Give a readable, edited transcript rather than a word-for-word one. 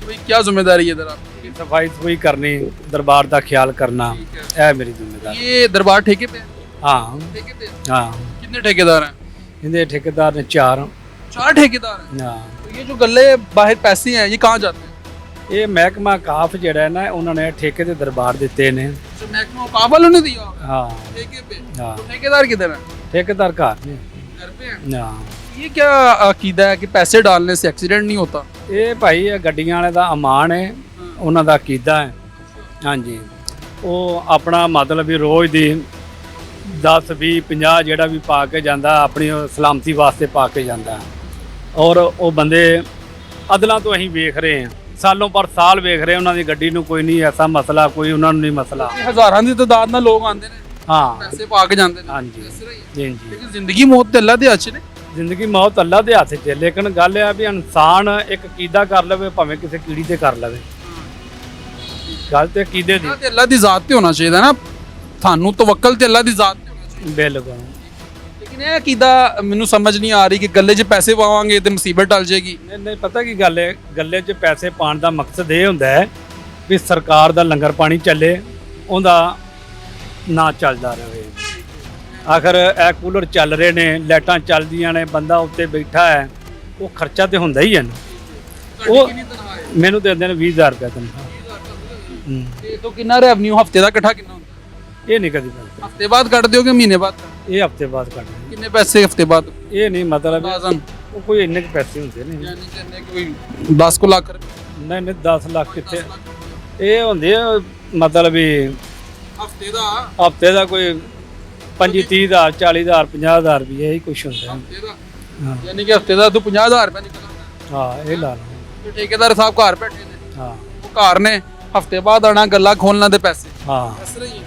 भाई क्या जिम्मेदारी है इधर आपकी? सफाई सफाई करनी, दरबार का ख्याल करना, यह मेरी जिम्मेदारी। ये दरबार ठेके पे है? हाँ ठेके पे है? हाँ, कितने ठेकेदार हैं? इनके ठेकेदार ने 4। 4 ठेकेदार हैं। हाँ, तो ये जो गल्ले बाहर पैसे हैं ये कहाँ जाते हैं? ये महकमा काफ जड़ा है ना, उन्होंने ठेके ते दरबार दिते ने। अच्छा, महकमा औकाफ वालों ने दिया होगा हाँ ठेके पे। हाँ, तो ठेकेदार किधर है? ठेकेदार घर ने। घर पे हैं। हाँ, ये क्या अकीदा है कि पैसे डालने से एक्सीडेंट नहीं होता? ये भाई ये गड्डियां वाले ਦਾ ਅਮਾਨ ਹੈ, ਉਹਨਾਂ ਦਾ ਅਕੀਦਾ ਹੈ। ਹਾਂਜੀ, ਉਹ ਆਪਣਾ ਮਤਲਬ ਵੀ ਰੋਜ਼ ਦੀ 10 20 50 ਜਿਹੜਾ ਵੀ ਪਾ ਕੇ ਜਾਂਦਾ, ਆਪਣੀ ਉਹ ਸਲਾਮਤੀ ਵਾਸਤੇ ਪਾ ਕੇ ਜਾਂਦਾ। ਔਰ ਉਹ ਬੰਦੇ ਅਦਲਾਂ ਤੋਂ ਅਸੀਂ ਵੇਖ ਰਹੇ ਹਾਂ, ਸਾਲੋਂ ਪਰ ਸਾਲ ਵੇਖ ਰਹੇ ਉਹਨਾਂ ਦੀ ਗੱਡੀ ਨੂੰ ਕੋਈ ਨਹੀਂ ਐਸਾ ਮਸਲਾ, ਕੋਈ ਉਹਨਾਂ ਨੂੰ ਨਹੀਂ ਮਸਲਾ। ਇਹ ਹਜ਼ਾਰਾਂ ਦੀ ਤਾਦਾਦ ਨਾਲ ਲੋਕ ਆਉਂਦੇ ਨੇ ਹਾਂ ਪੈਸੇ ਪਾ ਕੇ ਜਾਂਦੇ ਨੇ। ਹਾਂਜੀ ਇਸ ਤਰ੍ਹਾਂ ਹੀ ਹੈ। ਜੀ ਜੀ, ਲੇਕਿਨ ਜ਼ਿੰਦਗੀ ਮੌਤ ਤੇ ਅੱਲਾ ਦੇ ਹੱਥ 'ਚ ਨੇ। ਜ਼ਿੰਦਗੀ ਮੌਤ ਅੱਲਾ ਦੇ ਹੱਥ 'ਚ ਹੈ, ਲੇਕਿਨ ਗੱਲ ਇਹ ਆ ਵੀ ਇਨਸਾਨ ਇੱਕ ਅਕੀਦਾ ਕਰ ਲਵੇ, ਭਾਵੇਂ ਕਿਸੇ ਕੀੜੀ ਤੇ ਕਰ ਲਵੇ। ਗੱਲ ਤੇ ਅਕੀਦੇ ਦੀ। ਅੱਲਾ ਤੇ ਅੱਲਾ ਦੀ ਜ਼ਾਤ ਤੇ ਹੋਣਾ ਚਾਹੀਦਾ ਨਾ, ਤੁਹਾਨੂੰ ਤਵੱਕਲ ਤੇ ਅੱਲਾ ਦੀ ਜ਼ਾਤ ਤੇ ਹੋਣਾ ਚਾਹੀਦਾ। ਬਿਲਕੁਲ। ਲੇਕਿਨ ਇਹ ਅਕੀਦਾ ਮੈਨੂੰ ਸਮਝ ਨਹੀਂ ਆ ਰਹੀ ਕਿ ਗੱਲੇ 'ਚ ਪੈਸੇ ਪਾਵਾਂਗੇ ਤੇ ਮੁਸੀਬਤ ਟਲ ਜਾਏਗੀ। ਨਹੀਂ ਨਹੀਂ, ਪਤਾ ਕੀ ਗੱਲ ਹੈ, ਗੱਲੇ 'ਚ ਪੈਸੇ ਪਾਉਣ ਦਾ ਮਕਸਦ ਇਹ ਹੁੰਦਾ ਹੈ ਵੀ ਸਰਕਾਰ ਦਾ ਲੰਗਰ ਪਾਣੀ ਚੱਲੇ, ਉਹਦਾ ਨਾ ਚੱਲਦਾ ਰਹੇ। ਆਖਰ ਇਹ ਕੂਲਰ ਚੱਲ ਰਹੇ ਨੇ, ਲਾਈਟਾਂ ਚੱਲਦੀਆਂ ਨੇ, ਬੰਦਾ ਉੱਤੇ ਬੈਠਾ ਹੈ, ਉਹ ਖਰਚਾ ਤੇ ਹੁੰਦਾ ਹੀ ਹੈ ਨਾ। ਉਹ ਮੈਨੂੰ ਦੇ ਦਿੰਦੇ ਨੇ 20,000 ਰੁਪਏ ਤਨਖਾਹ। ਤੇ ਤੋਂ ਕਿੰਨਾ ਰੈਵਨਿਊ ਹਫਤੇ ਦਾ ਇਕੱਠਾ ਕਿੰਨਾ ਹੁੰਦਾ? ਇਹ ਨਹੀਂ ਕਦੀ ਮਿਲਦਾ, ਹਫਤੇ ਬਾਅਦ ਕੱਢ ਦਿਓ ਕਿ ਮਹੀਨੇ ਬਾਅਦ? ਇਹ ਹਫਤੇ ਬਾਅਦ ਕੱਢਦੇ। ਕਿੰਨੇ ਪੈਸੇ ਹਫਤੇ ਬਾਅਦ? ਇਹ ਨਹੀਂ ਮਤਲਬ ਅੰਦਾਜ਼ਨ ਉਹ ਕੋਈ ਇੰਨੇ ਕੁ ਪੈਸੇ ਹੁੰਦੇ ਨੇ। ਯਾਨੀ ਕਿੰਨੇ ਕੋਈ 10 ਕੁ ਲੱਖ ਰੁਪਏ ਨਹੀਂ ਨਹੀਂ, 10 ਲੱਖ ਕਿੱਥੇ, ਇਹ ਹੁੰਦੇ ਆ ਮਤਲਬ ਵੀ ਹਫਤੇ ਦਾ? ਹਫਤੇ ਦਾ ਕੋਈ 25 30,000 40,000 50,000 ਰੁਪਏ ਇਹੀ ਕੁਛ ਹੁੰਦਾ ਹੈ। ਹਫਤੇ ਦਾ ਹਾਂ ਯਾਨੀ ਕਿ ਹਫਤੇ ਦਾ ਤੂੰ 50,000 ਰੁਪਏ ਨਿਕਲਦਾ। ਹਾਂ, ਇਹ ਲਾ ਲਓ। ਤੇ ਠੇਕੇਦਾਰ ਸਾਹਿਬ ਘਰ ਬੈਠੇ ਨੇ, ਹਾਂ ਉਹ ਘਰ ਨੇ, ਹਫਤੇ ਬਾਅਦ ਆਣਾ ਗੱਲਾਂ ਖੋਲਣਾ ਦੇ ਪੈਸੇ। ਹਾਂ ਇਸ ਤਰ੍ਹਾਂ ਹੀ ਹੈ। ਜੀ